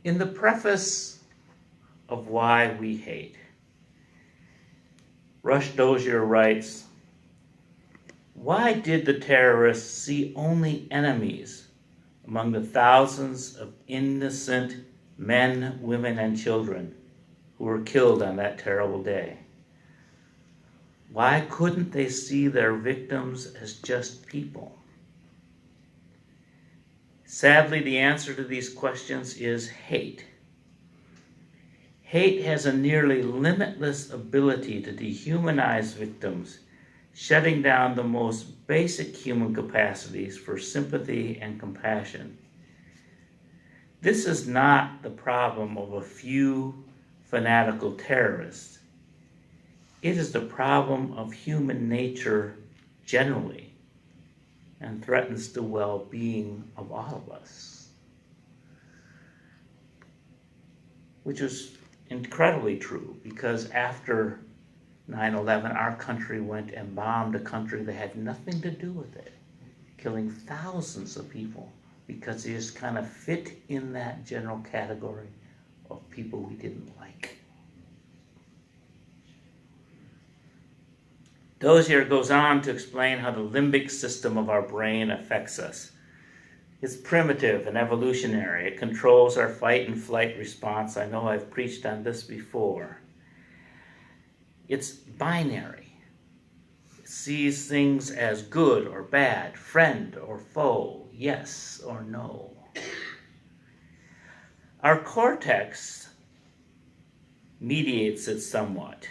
In the preface of Why We Hate, Rush Dozier writes, "Why did the terrorists see only enemies among the thousands of innocent men, women, and children who were killed on that terrible day? Why couldn't they see their victims as just people?" Sadly, the answer to these questions is hate. Hate has a nearly limitless ability to dehumanize victims, shutting down the most basic human capacities for sympathy and compassion. This is not the problem of a few fanatical terrorists. It is the problem of human nature generally, and threatens the well-being of all of us. Which is incredibly true, because after 9/11, our country went and bombed a country that had nothing to do with it, killing thousands of people because they just kind of fit in that general category of people we didn't like. Dozier goes on to explain how the limbic system of our brain affects us. It's primitive and evolutionary. It controls our fight and flight response. I know I've preached on this before. It's binary. It sees things as good or bad, friend or foe, yes or no. Our cortex mediates it somewhat.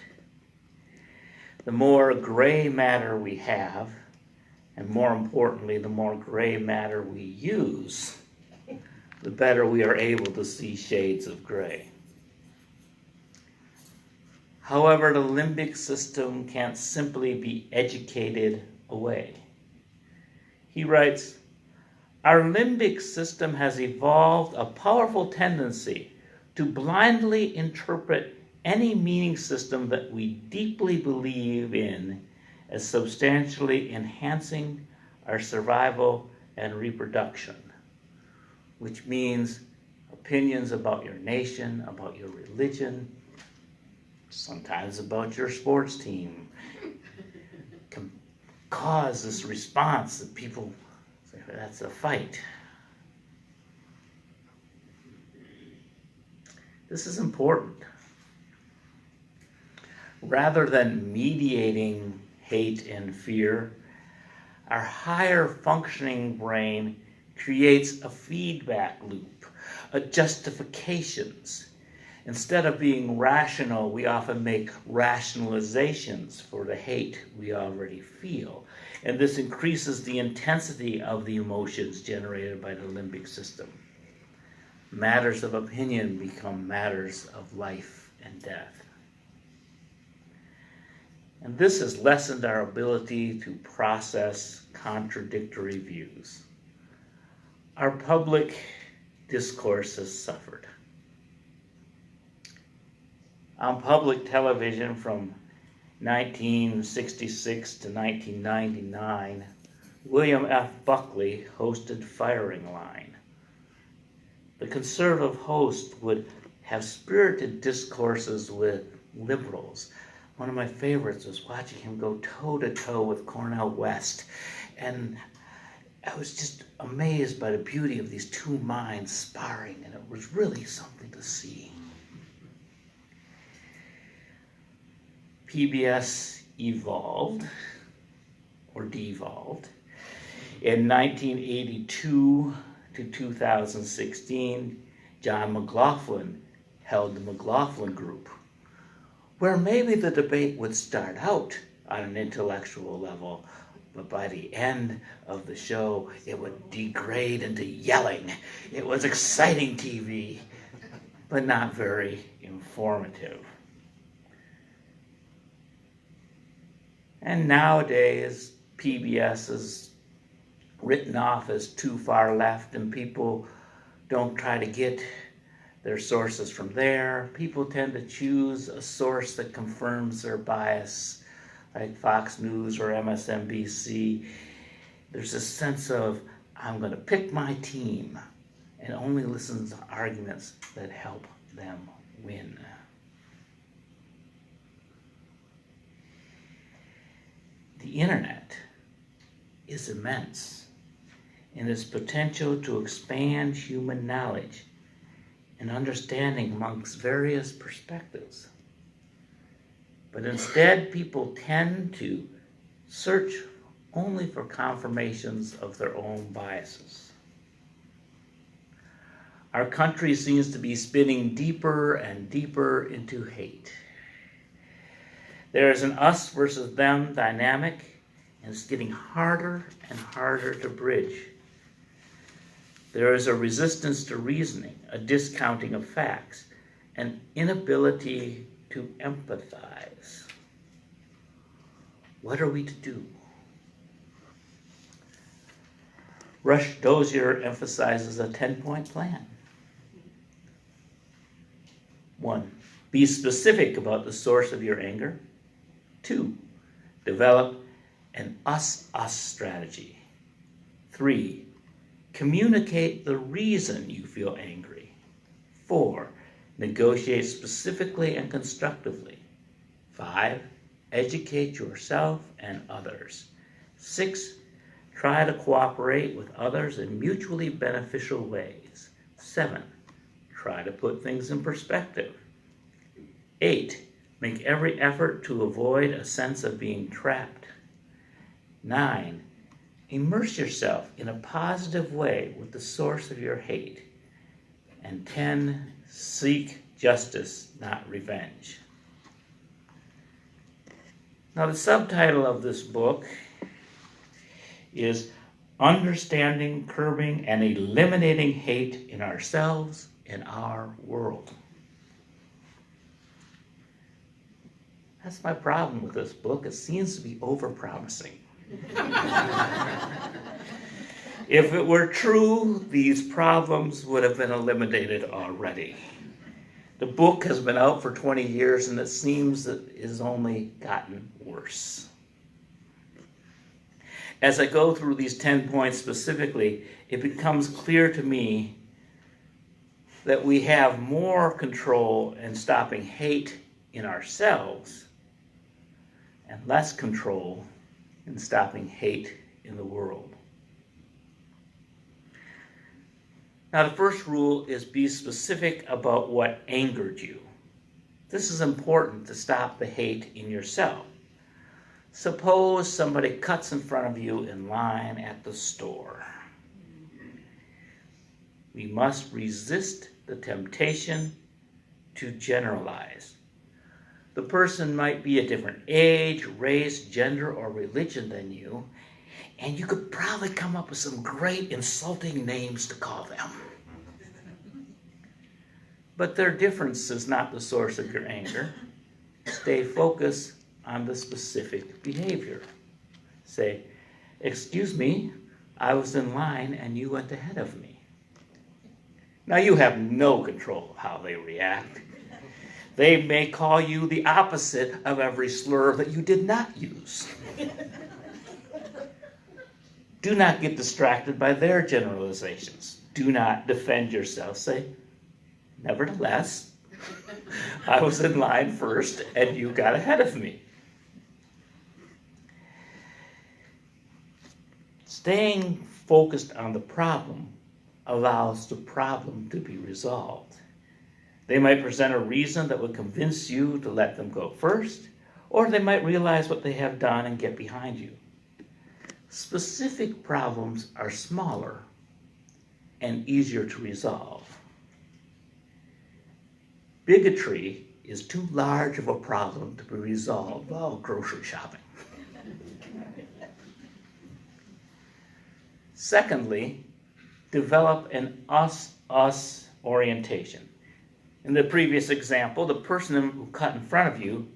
The more gray matter we have, and more importantly, the more gray matter we use, the better we are able to see shades of gray. However, the limbic system can't simply be educated away. He writes, "Our limbic system has evolved a powerful tendency to blindly interpret any meaning system that we deeply believe in as substantially enhancing our survival and reproduction," which means opinions about your nation, about your religion, sometimes about your sports team, can cause this response that people say, that's a fight. This is important. Rather than mediating hate and fear, our higher functioning brain creates a feedback loop, a justifications. Instead of being rational, we often make rationalizations for the hate we already feel. And this increases the intensity of the emotions generated by the limbic system. Matters of opinion become matters of life and death. And this has lessened our ability to process contradictory views. Our public discourse has suffered. On public television from 1966 to 1999, William F. Buckley hosted Firing Line. The conservative host would have spirited discourses with liberals. One of my favorites was watching him go toe-to-toe with Cornel West. And I was just amazed by the beauty of these two minds sparring, and it was really something to see. PBS evolved, or devolved. In 1982 to 2016, John McLaughlin held the McLaughlin Group, where maybe the debate would start out on an intellectual level, but by the end of the show, it would degrade into yelling. It was exciting TV, but not very informative. And nowadays, PBS is written off as too far left, and people don't try to get their sources from there. People tend to choose a source that confirms their bias, like Fox News or MSNBC. There's a sense of, I'm going to pick my team. and only listens to arguments that help them win. The internet is immense in its potential to expand human knowledge and understanding amongst various perspectives. But instead, people tend to search only for confirmations of their own biases. Our country seems to be spinning deeper and deeper into hate. There is an us versus them dynamic, and it's getting harder and harder to bridge. There is a resistance to reasoning, a discounting of facts, an inability to empathize. What are we to do? Rush Dozier emphasizes a 10-point plan. 1. Be specific about the source of your anger. 2. Develop an us-us strategy. 3. Communicate the reason you feel angry. 4. Negotiate specifically and constructively. 5. Educate yourself and others. 6. Try to cooperate with others in mutually beneficial ways. 7. Try to put things in perspective. 8. Make every effort to avoid a sense of being trapped. 9. Immerse yourself in a positive way with the source of your hate. And 10. Seek justice, not revenge. Now, the subtitle of this book is Understanding, Curbing, and Eliminating Hate in Ourselves and Our World. That's my problem with this book. It seems to be overpromising. If it were true, these problems would have been eliminated already. The book has been out for 20 years, and it seems that it has only gotten worse. As I go through these 10 points specifically, it becomes clear to me that we have more control in stopping hate in ourselves and less control in stopping hate in the world. Now, the first rule is be specific about what angered you. This is important to stop the hate in yourself. Suppose somebody cuts in front of you in line at the store. We must resist the temptation to generalize. The person might be a different age, race, gender, or religion than you, and you could probably come up with some great insulting names to call them. But their difference is not the source of your anger. Stay focused on the specific behavior. Say, excuse me, I was in line and you went ahead of me. Now you have no control of how they react. They may call you the opposite of every slur that you did not use. Do not get distracted by their generalizations. Do not defend yourself. Say, nevertheless, I was in line first and you got ahead of me. Staying focused on the problem allows the problem to be resolved. They might present a reason that would convince you to let them go first, or they might realize what they have done and get behind you. Specific problems are smaller and easier to resolve. Bigotry is too large of a problem to be resolved while grocery shopping. Secondly, develop an us-us orientation. In the previous example, the person who cut in front of you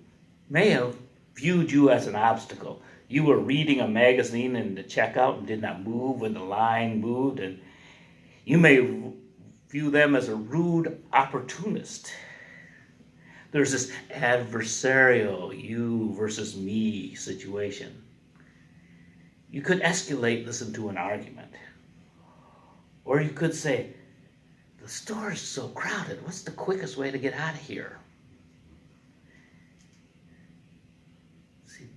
may have viewed you as an obstacle. You were reading a magazine in the checkout and did not move when the line moved, and you may view them as a rude opportunist. There's this adversarial you versus me situation. You could escalate this into an argument. Or you could say, store is so crowded. What's the quickest way to get out of here? See,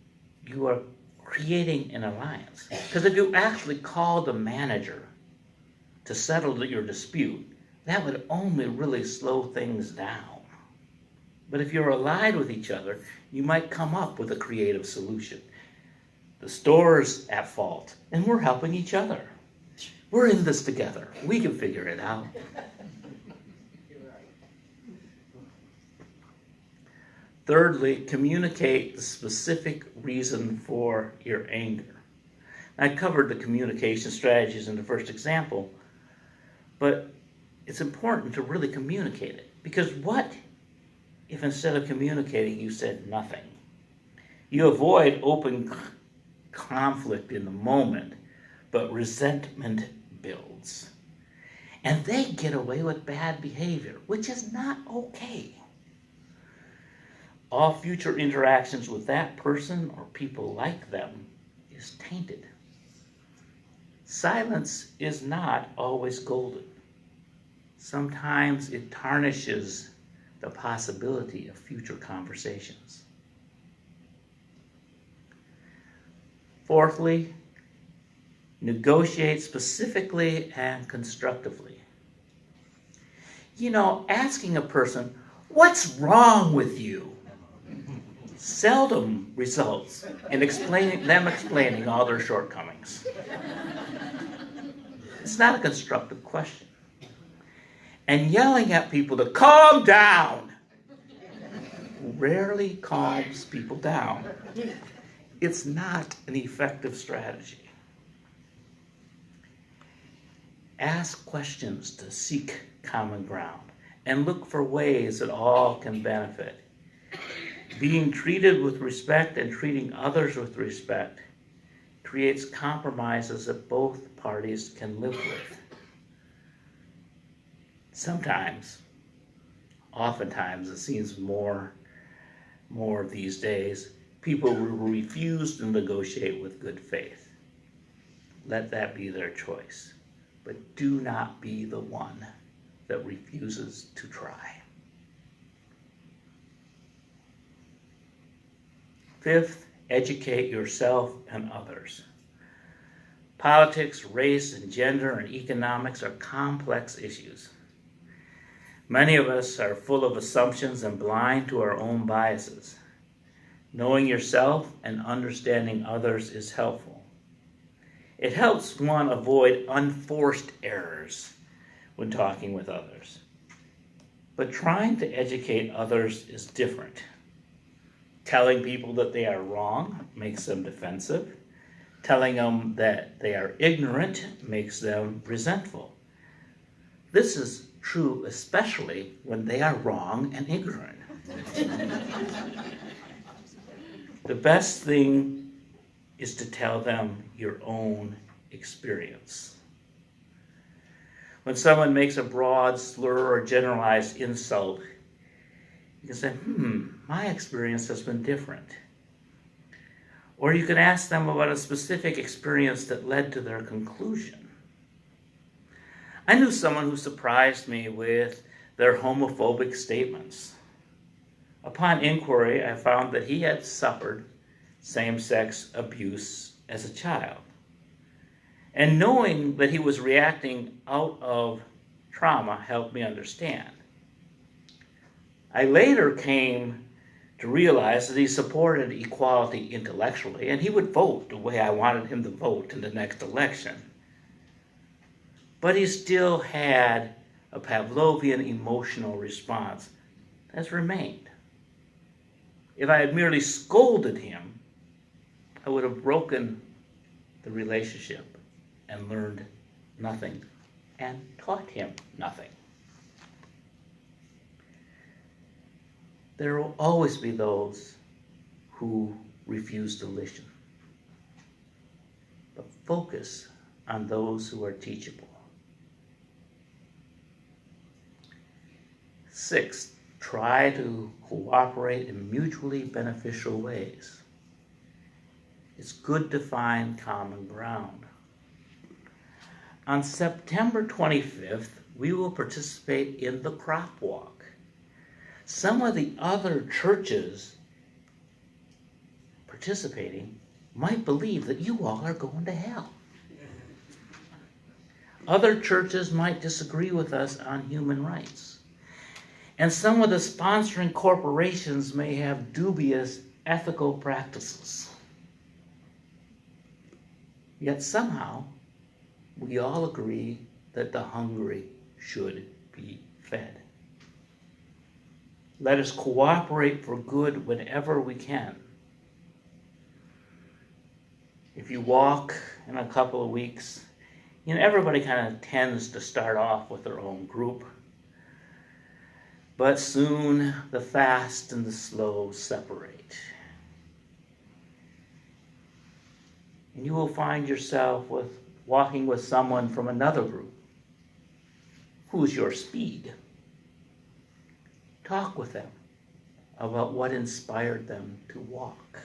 you are creating an alliance. Because if you actually called the manager to settle your dispute, that would only really slow things down. But if you're allied with each other, you might come up with a creative solution. The store's at fault, and we're helping each other. We're in this together. We can figure it out. Thirdly, communicate the specific reason for your anger. I covered the communication strategies in the first example, but it's important to really communicate it. Because what if instead of communicating you said nothing? You avoid open conflict in the moment, but resentment builds. And they get away with bad behavior, which is not okay. All future interactions with that person or people like them is tainted. Silence is not always golden. Sometimes it tarnishes the possibility of future conversations. Fourthly, negotiate specifically and constructively. Asking a person, "What's wrong with you?" seldom results in explaining all their shortcomings. It's not a constructive question. And yelling at people to calm down rarely calms people down. It's not an effective strategy. Ask questions to seek common ground and look for ways that all can benefit. Being treated with respect and treating others with respect creates compromises that both parties can live with. Oftentimes, it seems more these days, people will refuse to negotiate with good faith. Let that be their choice. But do not be the one that refuses to try. Fifth, educate yourself and others. Politics, race, and gender and economics are complex issues. Many of us are full of assumptions and blind to our own biases. Knowing yourself and understanding others is helpful. It helps one avoid unforced errors when talking with others. But trying to educate others is different. Telling people that they are wrong makes them defensive. Telling them that they are ignorant makes them resentful. This is true especially when they are wrong and ignorant. The best thing is to tell them your own experience. When someone makes a broad slur or generalized insult, you can say, my experience has been different. Or you can ask them about a specific experience that led to their conclusion. I knew someone who surprised me with their homophobic statements. Upon inquiry, I found that he had suffered same-sex abuse as a child. And knowing that he was reacting out of trauma helped me understand. I later came to realize that he supported equality intellectually, and he would vote the way I wanted him to vote in the next election. But he still had a Pavlovian emotional response that's remained. If I had merely scolded him, I would have broken the relationship and learned nothing and taught him nothing. There will always be those who refuse to listen. But focus on those who are teachable. 6, try to cooperate in mutually beneficial ways. It's good to find common ground. On September 25th, we will participate in the crop walk. Some of the other churches participating might believe that you all are going to hell. Other churches might disagree with us on human rights. And some of the sponsoring corporations may have dubious ethical practices. Yet somehow, we all agree that the hungry should be fed. Let us cooperate for good whenever we can. If you walk in a couple of weeks, everybody kind of tends to start off with their own group. But soon the fast and the slow separate. And you will find yourself walking with someone from another group. Who's your speed? Talk with them about what inspired them to walk.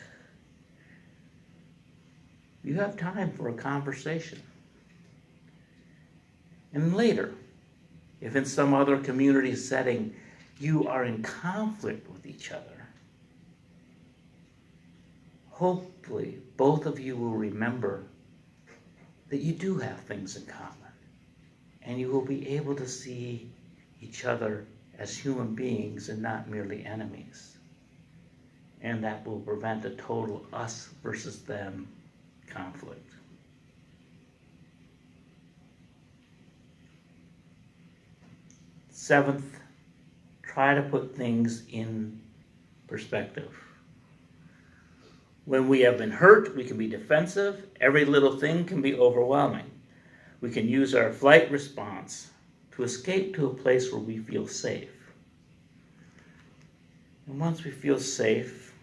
You have time for a conversation. And later, if in some other community setting you are in conflict with each other, hopefully both of you will remember that you do have things in common, and you will be able to see each other as human beings and not merely enemies. And that will prevent a total us versus them conflict. Seventh, try to put things in perspective. When we have been hurt, we can be defensive. Every little thing can be overwhelming. We can use our flight response to escape to a place where we feel safe. And once we feel safe,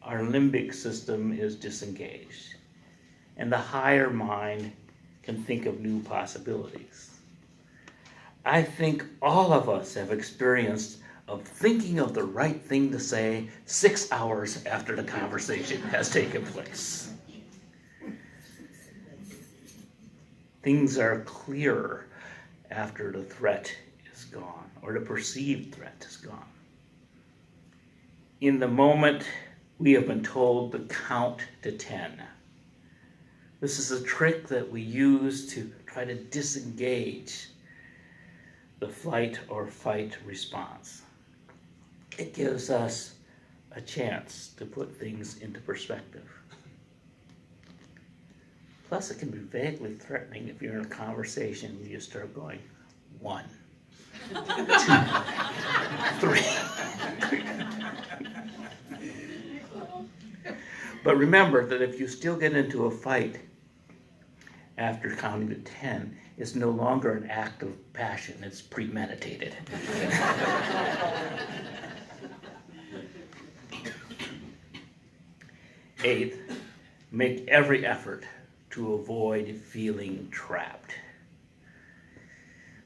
our limbic system is disengaged, and the higher mind can think of new possibilities. I think all of us have experienced of thinking of the right thing to say 6 hours after the conversation has taken place. Things are clearer after the threat is gone, or the perceived threat is gone. In the moment, we have been told to count to 10. This is a trick that we use to try to disengage the flight or fight response. It gives us a chance to put things into perspective. Plus, it can be vaguely threatening if you're in a conversation and you start going, 1, 2, 3. But remember that if you still get into a fight after counting to 10, it's no longer an act of passion, it's premeditated. Eighth, make every effort to avoid feeling trapped.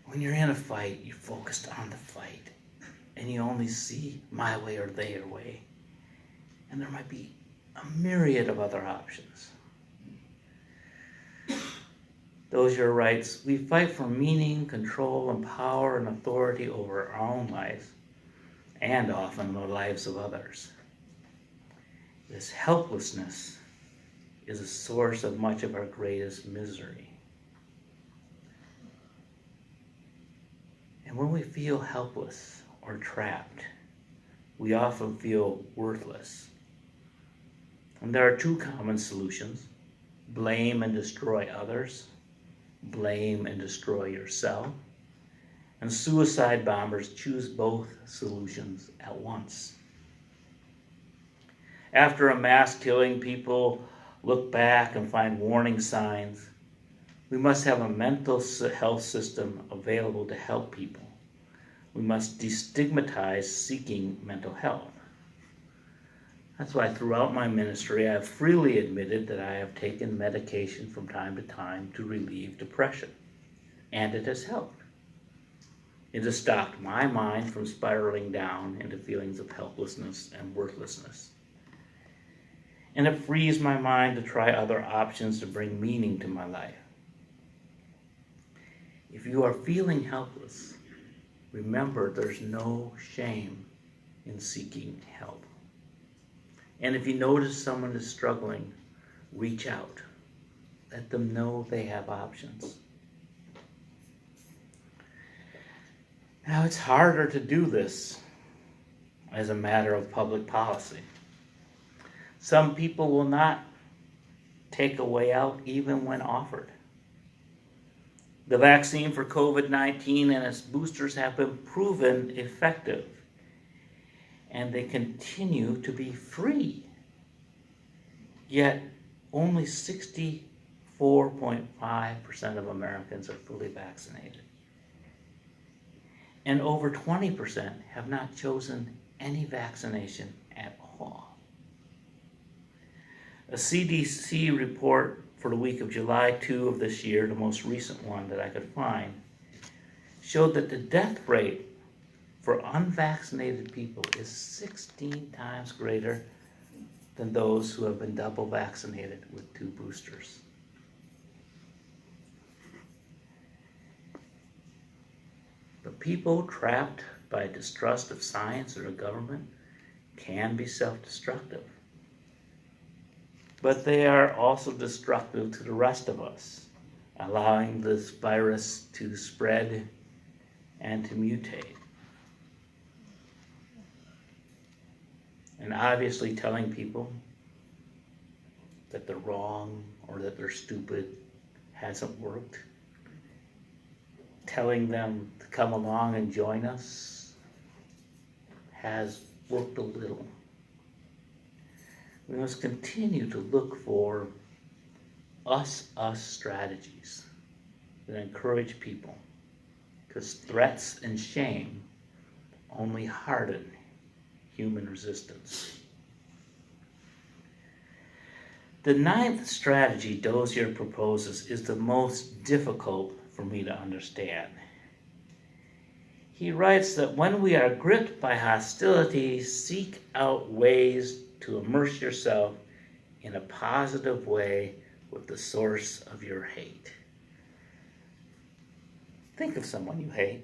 When you're in a fight, you're focused on the fight, and you only see my way or their way. And there might be a myriad of other options. Those are your rights. We fight for meaning, control, and power and authority over our own lives, and often the lives of others. This helplessness is a source of much of our greatest misery. And when we feel helpless or trapped, we often feel worthless. And there are 2 common solutions: blame and destroy others, blame and destroy yourself. And suicide bombers choose both solutions at once. After a mass killing, people look back and find warning signs. We must have a mental health system available to help people. We must destigmatize seeking mental health. That's why throughout my ministry, I have freely admitted that I have taken medication from time to time to relieve depression, and it has helped. It has stopped my mind from spiraling down into feelings of helplessness and worthlessness. And it frees my mind to try other options to bring meaning to my life. If you are feeling helpless, remember there's no shame in seeking help. And if you notice someone is struggling, reach out. Let them know they have options. Now, it's harder to do this as a matter of public policy. Some people will not take a way out even when offered. The vaccine for COVID-19 and its boosters have been proven effective, and they continue to be free. Yet, only 64.5% of Americans are fully vaccinated. And over 20% have not chosen any vaccination at all. A CDC report for the week of July 2 of this year, the most recent one that I could find, showed that the death rate for unvaccinated people is 16 times greater than those who have been double vaccinated with 2 boosters. But people trapped by distrust of science or a government can be self-destructive. But they are also destructive to the rest of us, allowing this virus to spread and to mutate. And obviously telling people that they're wrong or that they're stupid hasn't worked. Telling them to come along and join us has worked a little. We must continue to look for us strategies that encourage people, because threats and shame only harden human resistance. The 9th strategy Dozier proposes is the most difficult for me to understand. He writes that when we are gripped by hostility, seek out ways to immerse yourself in a positive way with the source of your hate. Think of someone you hate.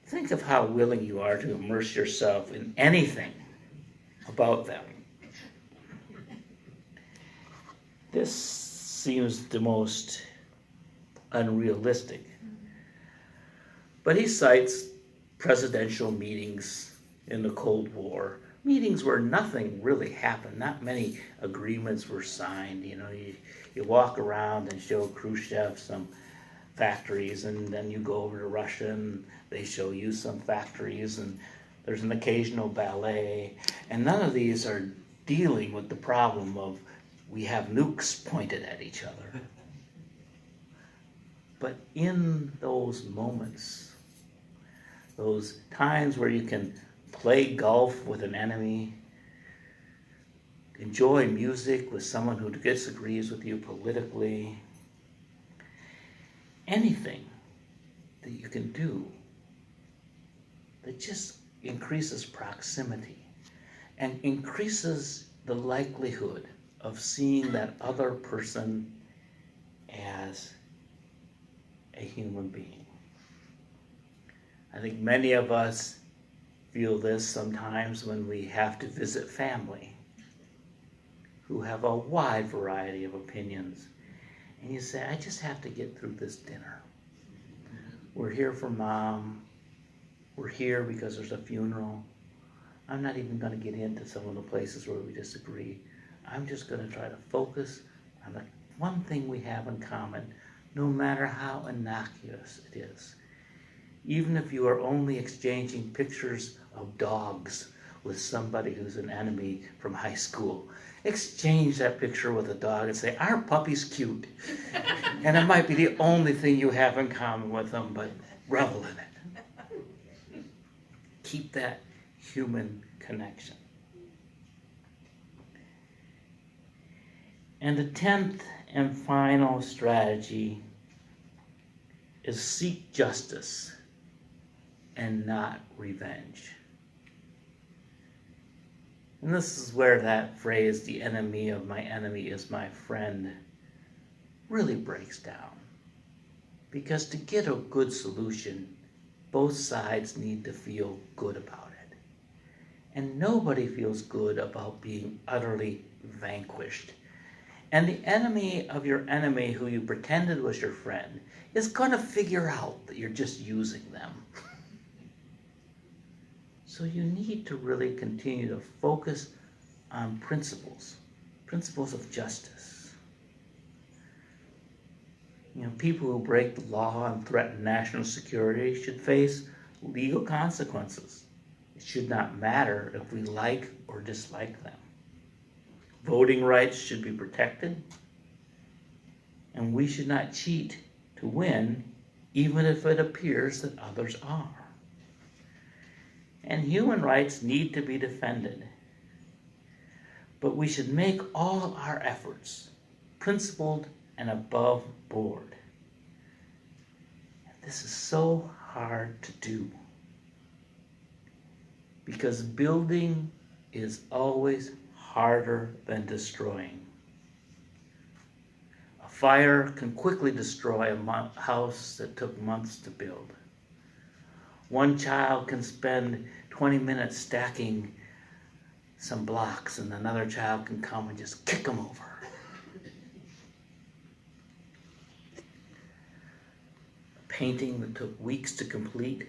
Think of how willing you are to immerse yourself in anything about them. This seems the most unrealistic. But he cites presidential meetings in the Cold War, meetings where nothing really happened, not many agreements were signed. You walk around and show Khrushchev some factories, and then you go over to Russia and they show you some factories, and there's an occasional ballet, and none of these are dealing with the problem of we have nukes pointed at each other. But in those moments, those times where you can play golf with an enemy, enjoy music with someone who disagrees with you politically, anything that you can do that just increases proximity and increases the likelihood of seeing that other person as a human being. I think many of us feel this sometimes when we have to visit family who have a wide variety of opinions. And you say, I just have to get through this dinner. We're here for Mom. We're here because there's a funeral. I'm not even going to get into some of the places where we disagree. I'm just going to try to focus on the one thing we have in common, no matter how innocuous it is. Even if you are only exchanging pictures of dogs with somebody who's an enemy from high school, exchange that picture with a dog and say, our puppy's cute. And it might be the only thing you have in common with them, but revel in it. Keep that human connection. And the 10th and final strategy is seek justice and not revenge. And this is where that phrase, the enemy of my enemy is my friend, really breaks down. Because to get a good solution, both sides need to feel good about it. And nobody feels good about being utterly vanquished. And the enemy of your enemy, who you pretended was your friend, is going to figure out that you're just using them. So you need to really continue to focus on principles of justice. People who break the law and threaten national security should face legal consequences. It should not matter if we like or dislike them. Voting rights should be protected, and we should not cheat to win, even if it appears that others are. And human rights need to be defended. But we should make all our efforts principled and above board. And this is so hard to do, because building is always harder than destroying. A fire can quickly destroy a house that took months to build. One child can spend 20 minutes stacking some blocks, and another child can come and just kick them over. A painting that took weeks to complete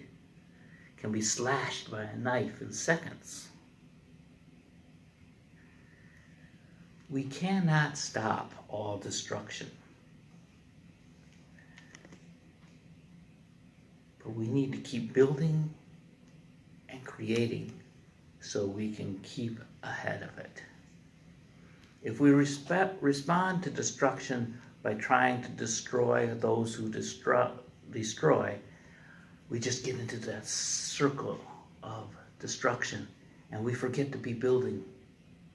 can be slashed by a knife in seconds. We cannot stop all destruction, but we need to keep building and creating so we can keep ahead of it. If we respond to destruction by trying to destroy those who destroy, we just get into that circle of destruction, and we forget to be building.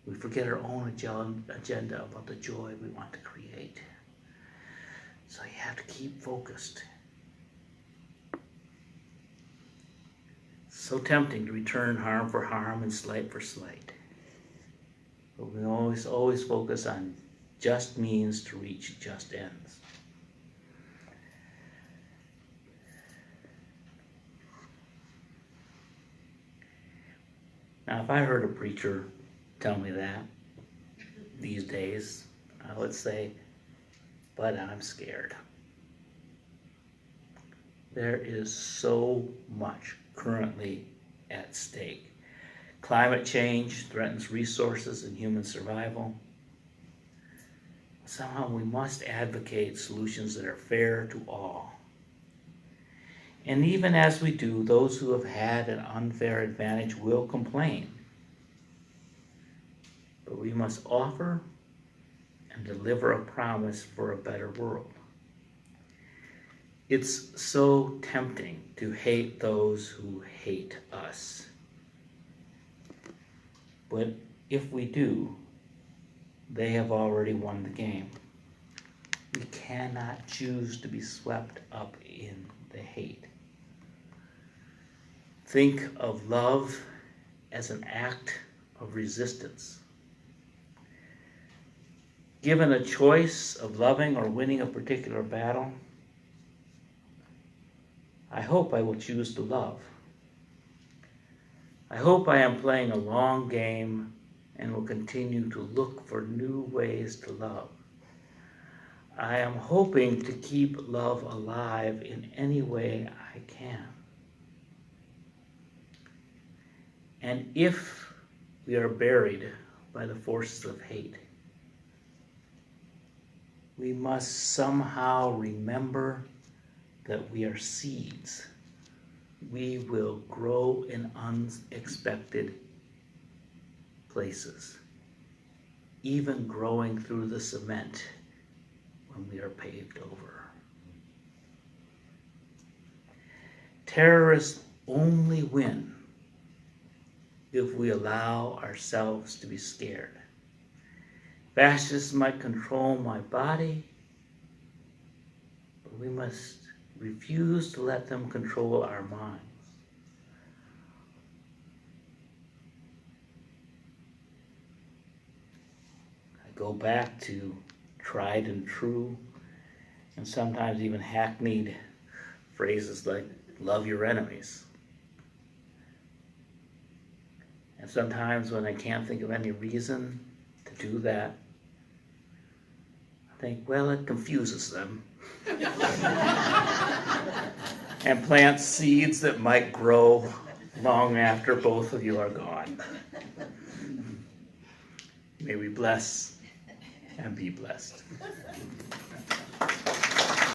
We forget our own agenda about the joy we want to create. So you have to keep focused. So tempting to return harm for harm and slight for slight. But we always focus on just means to reach just ends. Now, if I heard a preacher tell me that these days, I would say, but I'm scared. There is so much currently at stake. Climate change threatens resources and human survival. Somehow we must advocate solutions that are fair to all. And even as we do, those who have had an unfair advantage will complain. But we must offer and deliver a promise for a better world. It's so tempting to hate those who hate us. But if we do, they have already won the game. We cannot choose to be swept up in the hate. Think of love as an act of resistance. Given a choice of loving or winning a particular battle, I hope I will choose to love. I hope I am playing a long game and will continue to look for new ways to love. I am hoping to keep love alive in any way I can. And if we are buried by the forces of hate, we must somehow remember that we are seeds. We will grow in unexpected places, even growing through the cement when we are paved over. Terrorists only win if we allow ourselves to be scared. Fascists might control my body, but we must refuse to let them control our minds. I go back to tried and true and sometimes even hackneyed phrases like, love your enemies. And sometimes when I can't think of any reason to do that, I think, well, it confuses them. And plant seeds that might grow long after both of you are gone. May we bless and be blessed.